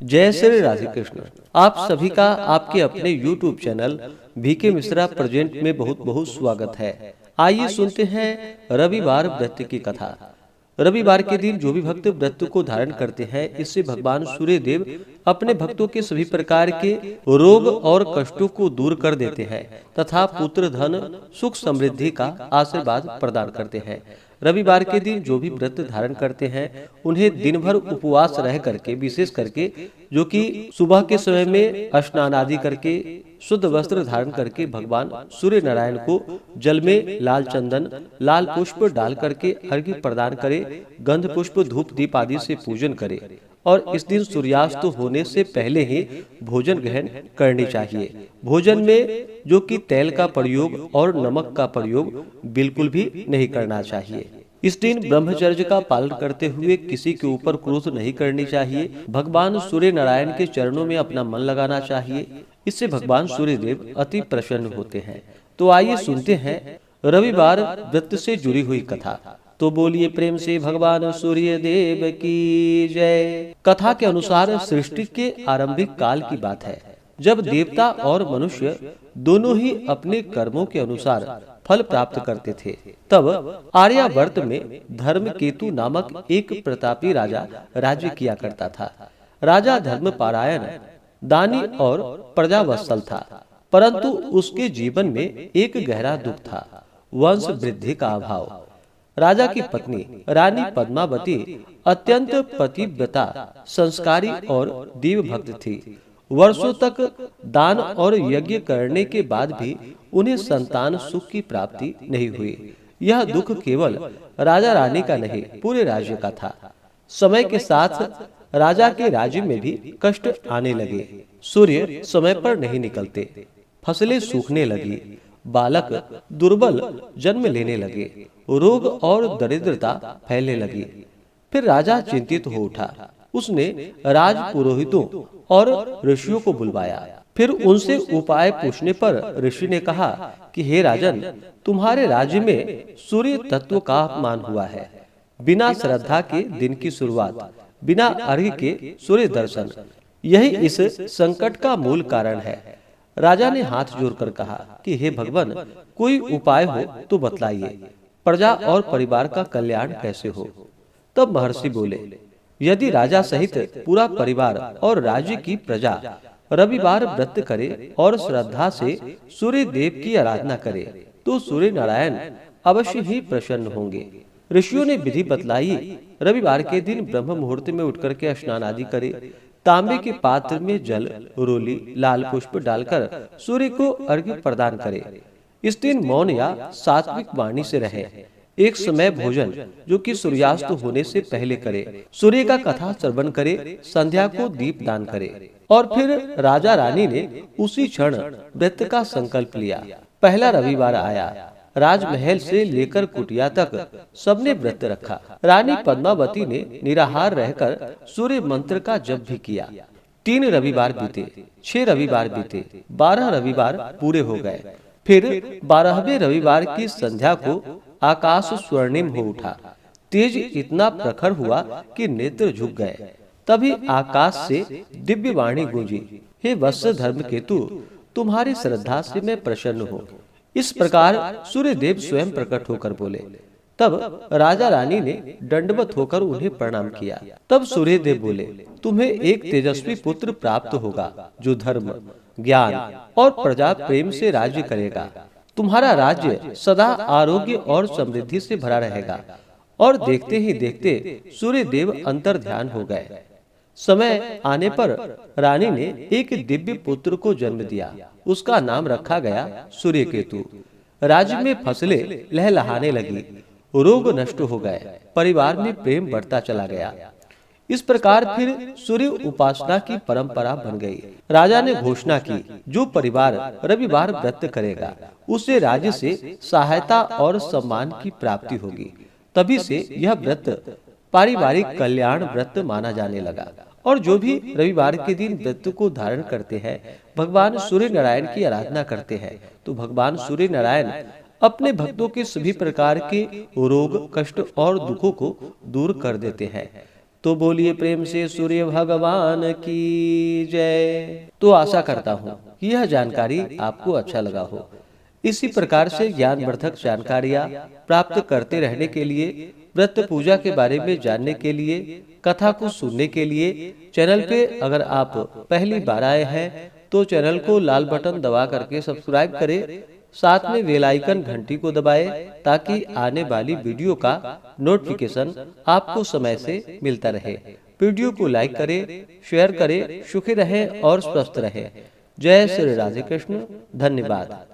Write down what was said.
जय श्री राधे कृष्ण। आप सभी का आपके अपने YouTube channel VK Mishra present में बहुत बहुत स्वागत है। आइए सुनते हैं रविवार व्रत की कथा। रविवार के दिन जो भी भक्त व्रत को धारण करते हैं, इससे भगवान सूर्य देव अपने भक्तों के सभी प्रकार के रोग और कष्टों को दूर कर देते हैं तथा पुत्र धन सुख समृद्धि का आशीर्वाद प्रदान करते हैं। रविवार के दिन जो भी व्रत धारण करते हैं उन्हें दिन भर उपवास रह करके, विशेष करके जो कि सुबह के समय में स्नान आदि करके शुद्ध वस्त्र धारण करके भगवान सूर्य नारायण को जल में लाल चंदन लाल पुष्प डाल करके अर्घ्य प्रदान करे, गंध पुष्प धूप दीप आदि से पूजन करे और इस दिन सूर्यास्त होने से पहले ही भोजन ग्रहण करनी चाहिए। भोजन में जो कि तेल का प्रयोग और नमक का प्रयोग बिल्कुल भी नहीं करना चाहिए। इस दिन ब्रह्मचर्य का पालन करते हुए किसी के ऊपर क्रोध नहीं करनी चाहिए। भगवान सूर्य नारायण के चरणों में अपना मन लगाना चाहिए, इससे भगवान सूर्य देव अति प्रसन्न होते हैं। तो आइए सुनते हैं रविवार व्रत से जुड़ी हुई कथा। तो बोलिए प्रेम से भगवान सूर्य देव की जय। कथा के अनुसार सृष्टि के आरंभिक काल की बात है, जब देवता और मनुष्य दोनों ही अपने कर्मों के अनुसार फल प्राप्त करते थे। तब आर्यावर्त में धर्मकेतु नामक एक प्रतापी राजा राज्य किया करता था। राजा धर्मपरायण, दानी और प्रजावत्सल था, परंतु उसके जीवन में एक गहरा दुख था, वंश वृद्धि का अभाव। राजा की पत्नी रानी पद्मावती अत्यंत पतिव्रता, संस्कारी और देव भक्त थी। वर्षों तक दान और यज्ञ करने के बाद भी उन्हें संतान सुख की प्राप्ति नहीं हुई। यह दुख केवल राजा रानी का नहीं, पूरे राज्य का था। समय के साथ राजा के राज्य में भी कष्ट आने लगे। सूर्य समय पर नहीं निकलते, फसलें सूखने लगी, बालक दुर्बल जन्म लेने लगे, रोग और दरिद्रता फैलने लगी। फिर राजा चिंतित हो उठा। उसने राज पुरोहितों और ऋषियों को बुलवाया। फिर उनसे उपाय पूछने पर ऋषि ने कहा कि हे राजन, तुम्हारे राज्य में सूर्य तत्व का अपमान हुआ है। बिना श्रद्धा के दिन की शुरुआत, बिना अर्घ्य के सूर्य दर्शन, यही इस संकट का मूल कारण है। राजा ने हाथ जोड़कर कहा कि हे भगवान, कोई उपाय हो तो बतलाइए, प्रजा और परिवार का कल्याण कैसे हो। तब महर्षि बोले, यदि राजा सहित पूरा परिवार और राज्य की प्रजा रविवार व्रत करे और श्रद्धा से सूर्य देव की आराधना करे तो सूर्य नारायण अवश्य ही प्रसन्न होंगे। ऋषियों ने विधि बतलाई। रविवार के दिन ब्रह्म मुहूर्त में उठकर के स्नान आदि करे, तांबे के पात्र में जल, रोली, लाल पुष्प डालकर सूर्य को अर्घ्य प्रदान करे। इस दिन मौन या सात्विक वाणी से रहे। एक समय भोजन जो कि सूर्यास्त होने से पहले करे, सूर्य का कथा श्रवण करे, संध्या को दीप दान करे। और फिर राजा रानी ने उसी क्षण व्रत का संकल्प लिया। पहला रविवार आया। राजमहल से लेकर कुटिया तक सबने व्रत रखा। रानी पद्मावती ने निराहार रहकर सूर्य मंत्र का जप भी किया। 3 रविवार बीते, 6 रविवार बीते, 12 रविवार पूरे हो गए। फिर 12वें रविवार की संध्या को आकाश स्वर्णिम हो उठा। तेज इतना प्रखर हुआ कि नेत्र झुक गए। तभी आकाश से दिव्य वाणी गूंजी, हे वत्स धर्मकेतु, तुम्हारी श्रद्धा से मैं प्रसन्न हूँ। इस प्रकार सूर्य देव स्वयं प्रकट होकर बोले। तब राजा रानी ने दंडवत होकर उन्हें प्रणाम किया। तब सूर्य देव बोले, तुम्हें एक तेजस्वी पुत्र प्राप्त होगा जो धर्म, ज्ञान और प्रजा प्रेम से राज्य करेगा। तुम्हारा राज्य सदा आरोग्य और समृद्धि से भरा रहेगा। और देखते ही देखते सूर्य देव अंतर ध्यान हो गए। समय आने पर रानी ने एक दिव्य पुत्र को जन्म दिया। उसका नाम रखा गया सूर्य केतु। राज्य में फसलें लहलहाने लगी, रोग नष्ट हो गए, परिवार में प्रेम बढ़ता चला गया। इस प्रकार फिर सूर्य उपासना की परंपरा बन गई। राजा ने घोषणा की, जो परिवार रविवार व्रत करेगा उसे राज्य से सहायता और सम्मान की प्राप्ति होगी। तभी से यह व्रत पारिवारिक कल्याण व्रत माना जाने लगा। और जो भी रविवार के दिन व्रत को धारण करते हैं, भगवान सूर्य नारायण की आराधना करते हैं, तो भगवान सूर्य नारायण अपने भक्तों के सभी प्रकार के रोग, कष्ट और दुखों को दूर कर देते हैं। तो बोलिए प्रेम से सूर्य भगवान की जय। तो आशा करता हूँ कि यह जानकारी आपको अच्छा लगा हो। इसी प्रकार से ज्ञानवर्धक जानकारियाँ प्राप्त करते रहने के लिए, व्रत पूजा के बारे में जानने के लिए, कथा को सुनने के लिए चैनल पे अगर आप पहली बार आए हैं तो चैनल को लाल बटन दबा करके सब्सक्राइब करें, साथ में बेल आइकन घंटी को दबाएं ताकि आने वाली वीडियो का नोटिफिकेशन आपको समय से मिलता रहे। वीडियो को लाइक करें, शेयर करें। सुखी रहें और स्वस्थ रहें। जय श्री राधे कृष्ण। धन्यवाद।